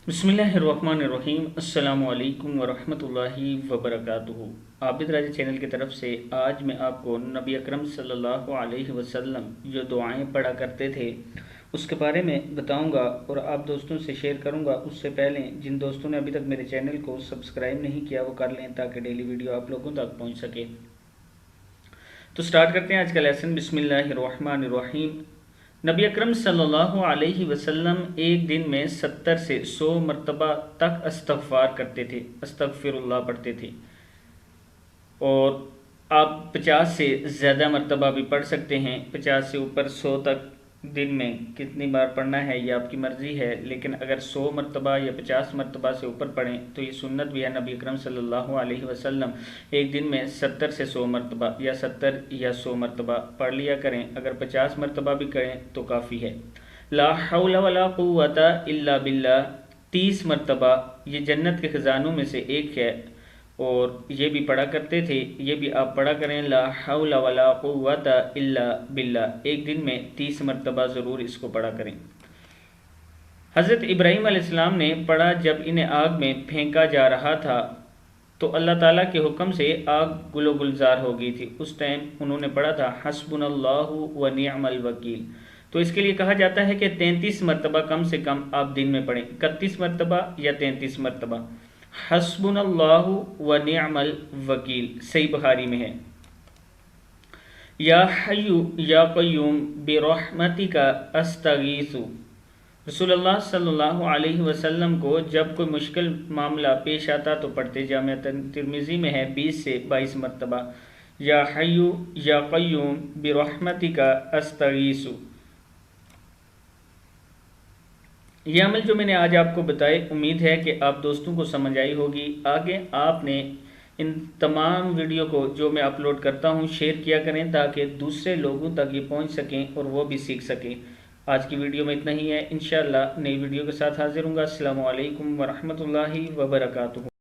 बिस्मिल्लाहिर्रहमानिर्रहीम। अस्सलामु अलैकुम वरहमतुल्लाहि वबरकातुहू। आबिद राजा चैनल की तरफ से आज मैं आपको नबी अकरम सल्लल्लाहु अलैहि वसल्लम जो दुआएं पढ़ा करते थे उसके बारे में बताऊंगा और आप दोस्तों से शेयर करूंगा। उससे पहले जिन दोस्तों ने अभी तक मेरे चैनल को सब्सक्राइब नहीं किया वो कर लें ताकि डेली वीडियो आप लोगों तक पहुँच सके। तो स्टार्ट करते हैं आज का लेसन। बिस्मिल्लाहिर्रहमानिर्रहीम। नबी अकरम सल्लल्लाहु अलैहि वसल्लम एक दिन में 70 से 100 मरतबा तक इस्तग़फ़ार करते थे, अस्तग़फ़िरुल्लाह पढ़ते थे। और आप 50 से ज़्यादा मरतबा भी पढ़ सकते हैं। 50 से ऊपर 100 तक दिन में कितनी बार पढ़ना है ये आपकी मर्ज़ी है, लेकिन अगर 100 मरतबा या 50 मरतबा से ऊपर पढ़ें तो ये सुन्नत भी है। नबी अकरम सल्लल्लाहु अलैहि वसल्लम एक दिन में 70 से 100 मरतबा या 70 या 100 मरतबा पढ़ लिया करें। अगर 50 मरतबा भी करें तो काफ़ी है। ला हौला वला कुव्वता इल्ला बिल्लाह 30 मरतबा ये जन्नत के ख़जानों में से एक है और ये भी पढ़ा करते थे। ये भी आप पढ़ा करें, ला हौला वला कुव्वता इल्ला बिल्लाह। एक दिन में 30 मरतबा ज़रूर इसको पढ़ा करें। हज़रत इब्राहीम अलैहिस्सलाम ने पढ़ा जब इन्हें आग में फेंका जा रहा था तो अल्लाह ताला के हुक्म से आग गुलो गुलजार हो गई थी। उस टाइम उन्होंने पढ़ा था हस्बुनल्लाहु व निअमल वकील। तो इसके लिए कहा जाता है कि 33 मरतबा कम से कम आप दिन में पढ़ें, 31 मरतबा या 33 मरतबा। हस्बुनल्लाहु व निअमल वकील सही बुखारी में है। या हय्यु या क़य्यूम बिरहमतिका अस्तगीसु। रसूलुल्लाह सल्लल्लाहु अलैहि वसल्लम को जब कोई मुश्किल मामला पेश आता तो पढ़ते। जामिया तिर्मिज़ी में है 20 से 22 मरतबा, या हय्यु या क़य्यूम बिरहमतिका अस्तगीसु। ये अमल जो मैंने आज आपको बताए, उम्मीद है कि आप दोस्तों को समझ आई होगी। आगे आपने इन तमाम वीडियो को जो मैं अपलोड करता हूँ शेयर किया करें ताकि दूसरे लोगों तक ये पहुँच सकें और वो भी सीख सकें। आज की वीडियो में इतना ही है। इंशाअल्लाह नई वीडियो के साथ हाजिर हूँगा। अस्सलामु अलैकुम वरहमतुल्लाहि वबरकातुहू।